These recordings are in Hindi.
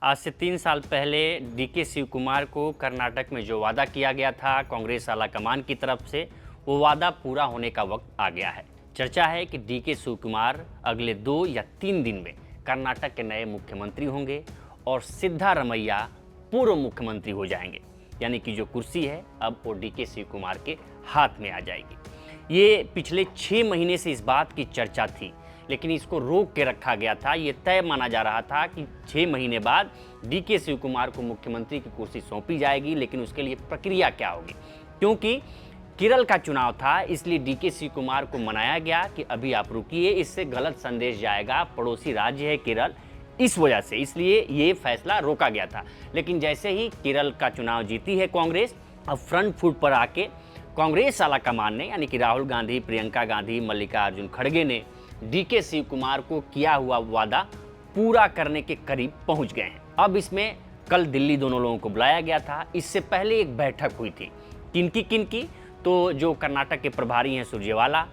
आज से 3 साल पहले डीके शिव कुमार को कर्नाटक में जो वादा किया गया था कांग्रेस आलाकमान की तरफ से, वो वादा पूरा होने का वक्त आ गया है। चर्चा है कि डीके शिव कुमार अगले 2 या 3 दिन में कर्नाटक के नए मुख्यमंत्री होंगे और सिद्धारमैया पूर्व मुख्यमंत्री हो जाएंगे। यानी कि जो कुर्सी है अब वो डीके शिव कुमार के हाथ में आ जाएगी। ये पिछले 6 महीने से इस बात की चर्चा थी, लेकिन इसको रोक के रखा गया था। ये तय माना जा रहा था कि 6 महीने बाद डीके शिव कुमार को मुख्यमंत्री की कुर्सी सौंपी जाएगी, लेकिन उसके लिए प्रक्रिया क्या होगी। क्योंकि केरल का चुनाव था, इसलिए डीके शिव कुमार को मनाया गया कि अभी आप रुकिए, इससे गलत संदेश जाएगा, पड़ोसी राज्य है केरल, इस वजह से इसलिए ये फैसला रोका गया था। लेकिन जैसे ही केरल का चुनाव जीती है कांग्रेस, अब फ्रंट फुट पर आके कांग्रेस आलाकमान ने यानी कि राहुल गांधी, प्रियंका गांधी, मल्लिकार्जुन खड़गे ने डीके शिव कुमार को किया हुआ वादा पूरा करने के करीब पहुंच गए हैं। अब इसमें कल दिल्ली दोनों लोगों को बुलाया गया था। इससे पहले एक बैठक हुई थी। किनकी तो जो कर्नाटक के प्रभारी हैं सुरजेवाला,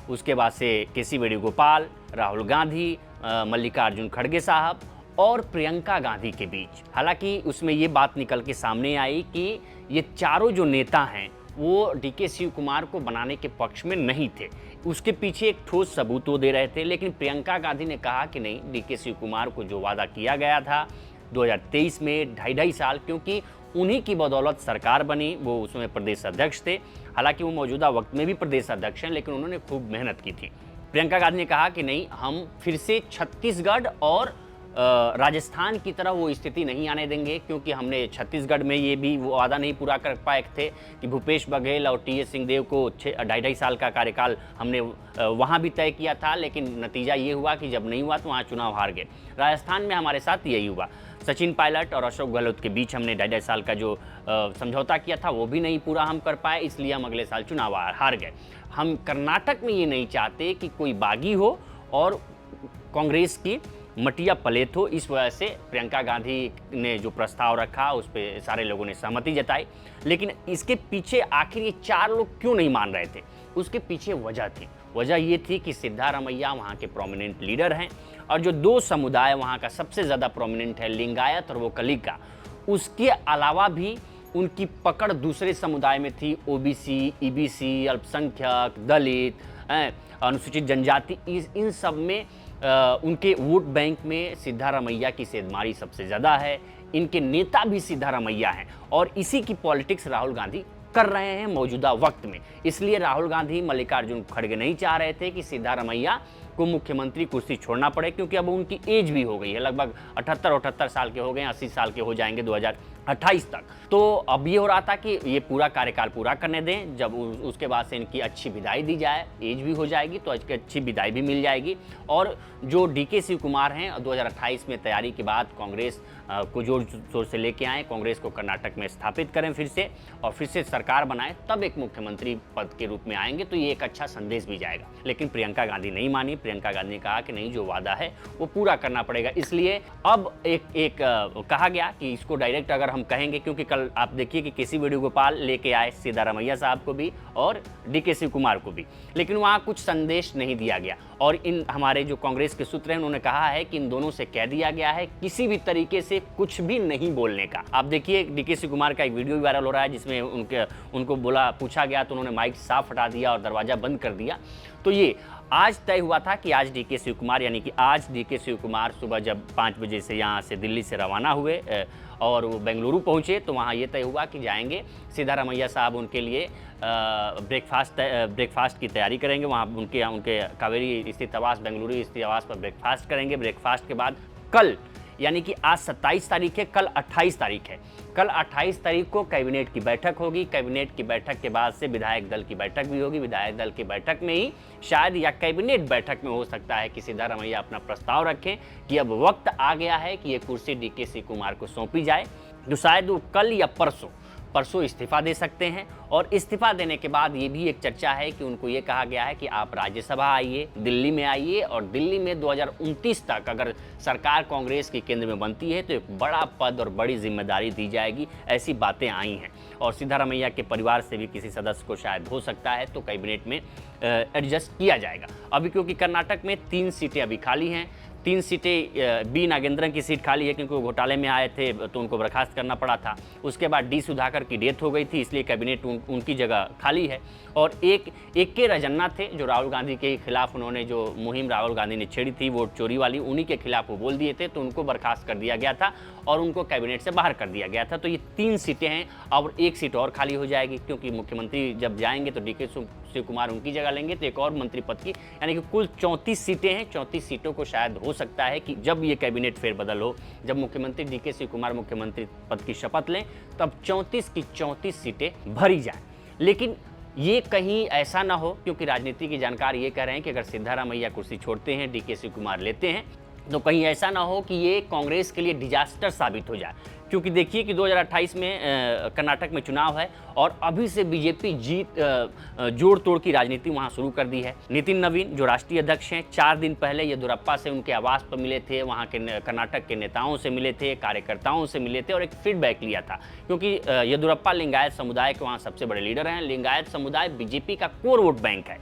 उसके बाद से केसी वेणुगोपाल, राहुल गांधी, मल्लिकार्जुन खड़गे साहब और प्रियंका गांधी के बीच। हालांकि उसमें ये बात निकल के सामने आई कि ये चारों जो नेता हैं वो डीके शिव कुमार को बनाने के पक्ष में नहीं थे। उसके पीछे एक ठोस सबूत वो दे रहे थे, लेकिन प्रियंका गांधी ने कहा कि नहीं, डीके शिव कुमार को जो वादा किया गया था 2023 में 2.5 साल, क्योंकि उन्हीं की बदौलत सरकार बनी, वो उसमें प्रदेश अध्यक्ष थे। हालांकि वो मौजूदा वक्त में भी प्रदेश अध्यक्ष हैं, लेकिन उन्होंने खूब मेहनत की थी। प्रियंका गांधी ने कहा कि नहीं, हम फिर से छत्तीसगढ़ और राजस्थान की तरह वो स्थिति नहीं आने देंगे, क्योंकि हमने छत्तीसगढ़ में ये भी वो वादा नहीं पूरा कर पाए थे कि भूपेश बघेल और टी एस सिंहदेव को 2.5 साल का कार्यकाल हमने वहाँ भी तय किया था, लेकिन नतीजा ये हुआ कि जब नहीं हुआ तो वहाँ चुनाव हार गए। राजस्थान में हमारे साथ यही हुआ। सचिन पायलट और अशोक गहलोत के बीच हमने 2.5 साल का जो समझौता किया था वो भी नहीं पूरा हम कर पाए, इसलिए हम अगले साल चुनाव हार गए। हम कर्नाटक में ये नहीं चाहते कि कोई बागी हो और कांग्रेस की मटिया पलेत हो। इस वजह से प्रियंका गांधी ने जो प्रस्ताव रखा उस पर सारे लोगों ने सहमति जताई। लेकिन इसके पीछे आखिर ये 4 लोग क्यों नहीं मान रहे थे, उसके पीछे वजह थी। वजह ये थी कि सिद्धारमैया वहाँ के प्रोमिनेंट लीडर हैं और जो 2 समुदाय वहाँ का सबसे ज़्यादा प्रोमिनेंट है, लिंगायत और वो कलिका, उसके अलावा भी उनकी पकड़ दूसरे समुदाय में थी। ओबीसी, ईबीसी, अल्पसंख्यक, दलित, अनुसूचित जनजाति, इन सब में उनके वोट बैंक में सिद्धारमैया की सेंधमारी सबसे ज़्यादा है। इनके नेता भी सिद्धारमैया हैं और इसी की पॉलिटिक्स राहुल गांधी कर रहे हैं मौजूदा वक्त में। इसलिए राहुल गांधी, मल्लिकार्जुन खड़गे नहीं चाह रहे थे कि सिद्धारमैया को मुख्यमंत्री कुर्सी छोड़ना पड़े, क्योंकि अब उनकी एज भी हो गई है, लगभग 78 साल के हो गए, 80 साल के हो जाएंगे 2028 तक। तो अब ये हो रहा था कि ये पूरा कार्यकाल पूरा करने दें, जब उसके बाद से इनकी अच्छी विदाई दी जाए, एज भी हो जाएगी तो अच्छी विदाई भी मिल जाएगी। और जो डीके शिव कुमार हैं 2028 में तैयारी के बाद कांग्रेस को जोर शोर से लेके आएँ, कांग्रेस को कर्नाटक में स्थापित करें फिर से और फिर से सरकार बनाएं, तब एक मुख्यमंत्री पद के रूप में आएंगे तो ये एक अच्छा संदेश भी जाएगा। लेकिन प्रियंका गांधी नहीं मानी। प्रियंका गांधी ने कहा कि नहीं, जो वादा है वो पूरा करना पड़ेगा। इसलिए अब एक कहा गया कि इसको डायरेक्ट अगर हम कहेंगे, क्योंकि कल आप देखिए कि केसी वेणुगोपाल लेके आए सिद्धारमैया साहब को भी और डीके शिव कुमार को भी, लेकिन वहाँ कुछ संदेश नहीं दिया गया। और इन हमारे जो कांग्रेस के सूत्र हैं उन्होंने कहा है कि इन दोनों से कह दिया गया है किसी भी तरीके से कुछ भी नहीं बोलने का। आप देखिए डीके शिव कुमार का एक वीडियो भी वायरल हो रहा है जिसमें उनको पूछा गया तो उन्होंने माइक साफ हटा दिया और दरवाजा बंद कर दिया। तो ये आज तय हुआ था कि आज डीके शिव कुमार यानी कि आज डीके शिव कुमार सुबह जब 5 बजे से यहाँ से दिल्ली से रवाना हुए और वो बेंगलुरु पहुँचे तो वहाँ ये तय हुआ कि जाएंगे। सिद्धारमैया साहब उनके लिए ब्रेकफास्ट की तैयारी करेंगे। वहाँ उनके कावेरी स्थित आवास, बेंगलुरु स्थित आवास पर ब्रेकफास्ट करेंगे। ब्रेकफास्ट के बाद कल यानी कि आज 27 तारीख है, कल 28 तारीख है। कल 28 तारीख को कैबिनेट की बैठक होगी। कैबिनेट की बैठक के बाद से विधायक दल की बैठक भी होगी। विधायक दल की बैठक में ही शायद या कैबिनेट बैठक में हो सकता है कि सिद्धारमैया अपना प्रस्ताव रखें कि अब वक्त आ गया है कि ये कुर्सी डीके शिव कुमार को सौंपी जाए। तो शायद वो कल या परसों इस्तीफा दे सकते हैं। और इस्तीफा देने के बाद ये भी एक चर्चा है कि उनको ये कहा गया है कि आप राज्यसभा आइए, दिल्ली में आइए और दिल्ली में 2029 तक अगर सरकार कांग्रेस के केंद्र में बनती है तो एक बड़ा पद और बड़ी जिम्मेदारी दी जाएगी, ऐसी बातें आई हैं। और सिद्धारमैया के परिवार से भी किसी सदस्य को शायद हो सकता है तो कैबिनेट में एडजस्ट किया जाएगा। अभी क्योंकि कर्नाटक में 3 सीटें अभी खाली हैं, 3 सीटें बी नागेंद्रन की सीट खाली है क्योंकि वो घोटाले में आए थे तो उनको बर्खास्त करना पड़ा था। उसके बाद डी सुधाकर की डेथ हो गई थी, इसलिए कैबिनेट उनकी जगह खाली है। और एक के रजन्ना थे जो राहुल गांधी के खिलाफ उन्होंने जो मुहिम राहुल गांधी ने छेड़ी थी वोट चोरी वाली, उन्हीं के खिलाफ वो बोल दिए थे, तो उनको बर्खास्त कर दिया गया था और उनको कैबिनेट से बाहर कर दिया गया था। तो ये 3 सीटें हैं और 1 सीट और खाली हो जाएगी क्योंकि मुख्यमंत्री जब जाएंगे तो डीके शिव कुमार उनकी जगह लेंगे, तो एक और मंत्री पद की, यानी कि कुल 34 सीटें हैं। 34 सीटों को शायद हो सकता है कि जब ये कैबिनेट फेरबदल हो, जब मुख्यमंत्री डीके शिव कुमार मुख्यमंत्री पद की शपथ लें, तब 34 की 34 सीटें भरी जाएं। लेकिन ये कहीं ऐसा ना हो, क्योंकि राजनीति के जानकार ये कह रहे हैं कि अगर सिद्धारमैया कुर्सी छोड़ते हैं, डीके शिव कुमार लेते हैं, तो कहीं ऐसा ना हो कि ये कांग्रेस के लिए डिजास्टर साबित हो जाए। क्योंकि देखिए कि 2028 में कर्नाटक में चुनाव है और अभी से बीजेपी जोड़ तोड़ की राजनीति वहां शुरू कर दी है। नितिन नवीन जो राष्ट्रीय अध्यक्ष हैं, 4 दिन पहले येदियुरप्पा से उनके आवास पर मिले थे, वहां के कर्नाटक के नेताओं से मिले थे, कार्यकर्ताओं से मिले थे और एक फीडबैक लिया था। क्योंकि येदियुरप्पा लिंगायत समुदाय के वहाँ सबसे बड़े लीडर हैं। लिंगायत समुदाय बीजेपी का कोर वोट बैंक है।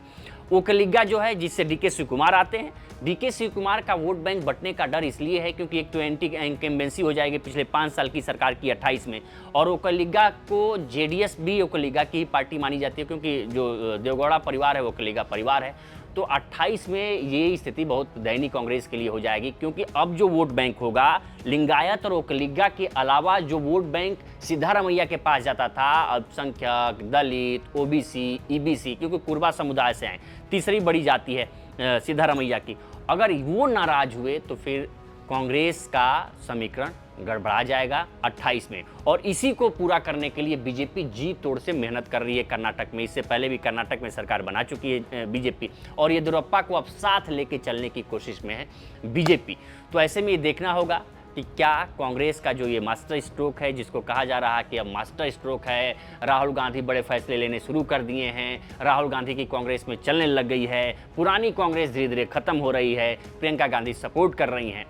ओकलिगा जो है जिससे डीके शिव कुमार आते हैं, डीके शिव कुमार का वोट बैंक बंटने का डर इसलिए है क्योंकि एक तो एंटी इनकम्बेंसी हो जाएगी पिछले 5 साल की सरकार की 28 में, और ओकलिगा को जेडीएस भी ओकलिगा की ही पार्टी मानी जाती है क्योंकि जो देवगौड़ा परिवार है वो ओकलिगा परिवार है। तो 28 में ये स्थिति बहुत दयनीय कांग्रेस के लिए हो जाएगी क्योंकि अब जो वोट बैंक होगा लिंगायत और ओकलिगा के अलावा जो वोट बैंक सिद्धारमैया के पास जाता था, अल्पसंख्यक, दलित, ओबीसी, ईबीसी, क्योंकि कुर्बा समुदाय से आए, तीसरी बड़ी जाति है सिद्धारमैया की, अगर वो नाराज हुए तो फिर कांग्रेस का समीकरण गड़बड़ा जाएगा 28 में। और इसी को पूरा करने के लिए बीजेपी जी तोड़ से मेहनत कर रही है कर्नाटक में। इससे पहले भी कर्नाटक में सरकार बना चुकी है बीजेपी, और येदियुरप्पा को अब साथ लेके चलने की कोशिश में है बीजेपी। तो ऐसे में ये देखना होगा कि क्या कांग्रेस का जो ये मास्टर स्ट्रोक है, जिसको कहा जा रहा है कि अब मास्टर स्ट्रोक है, राहुल गांधी बड़े फैसले लेने शुरू कर दिए हैं, राहुल गांधी की कांग्रेस में चलने लग गई है, पुरानी कांग्रेस धीरे धीरे खत्म हो रही है, प्रियंका गांधी सपोर्ट कर रही हैं।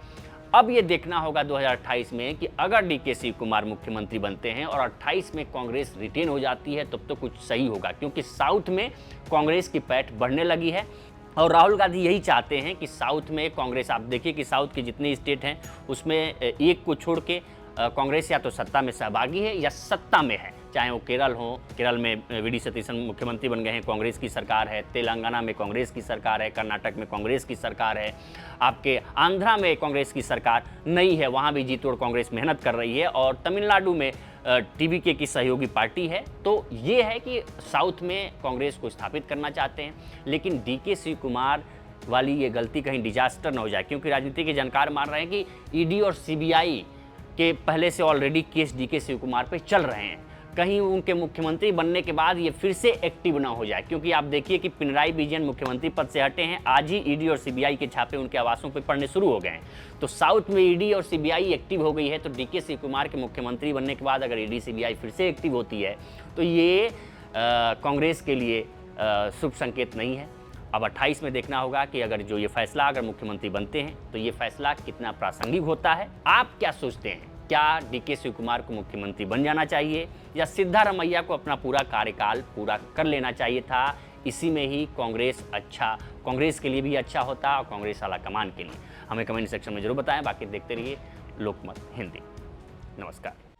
अब ये देखना होगा 2028 में कि अगर डीके शिव कुमार मुख्यमंत्री बनते हैं और 28 में कांग्रेस रिटेन हो जाती है तब तो कुछ सही होगा, क्योंकि साउथ में कांग्रेस की पैठ बढ़ने लगी है और राहुल गांधी यही चाहते हैं कि साउथ में कांग्रेस, आप देखिए कि साउथ के जितने स्टेट हैं उसमें एक को छोड़ के कांग्रेस या तो सत्ता में सहभागी है या सत्ता में है, चाहे वो केरल हो, केरल में वीडी सतीशन मुख्यमंत्री बन गए हैं, कांग्रेस की सरकार है, तेलंगाना में कांग्रेस की सरकार है, कर्नाटक में कांग्रेस की सरकार है, आपके आंध्रा में कांग्रेस की सरकार नहीं है, वहाँ भी जी तोड़ कांग्रेस मेहनत कर रही है, और तमिलनाडु में टीवीके की सहयोगी पार्टी है। तो ये है कि साउथ में कांग्रेस को स्थापित करना चाहते हैं, लेकिन डीके शिव कुमार वाली ये गलती कहीं डिजास्टर न हो जाए, क्योंकि राजनीति के जानकार मान रहे हैं कि ईडी और सीबीआई के पहले से already case DK Shiva Kumar पे चल रहे हैं, कहीं उनके मुख्यमंत्री बनने के बाद ये फिर से एक्टिव ना हो जाए। क्योंकि आप देखिए कि पिनराई विजयन मुख्यमंत्री पद से हटे हैं, आज ही ईडी और सीबीआई के छापे उनके आवासों पर पड़ने शुरू हो गए हैं। तो साउथ में ईडी और सीबीआई एक्टिव हो गई है, तो डीके शिव कुमार के मुख्यमंत्री बनने के बाद अगर ईडी सीबीआई फिर से एक्टिव होती है तो ये कांग्रेस के लिए शुभ संकेत नहीं है। अब 28 में देखना होगा कि अगर जो ये फैसला अगर मुख्यमंत्री बनते हैं तो ये फैसला कितना प्रासंगिक होता है। आप क्या सोचते हैं, क्या डीके शिव कुमार को मुख्यमंत्री बन जाना चाहिए या सिद्धारमैया को अपना पूरा कार्यकाल पूरा कर लेना चाहिए था? इसी में ही कांग्रेस के लिए भी अच्छा होता और कांग्रेस आला कमान के लिए। हमें कमेंट सेक्शन में जरूर बताएं। बाकी देखते रहिए लोकमत हिंदी। नमस्कार।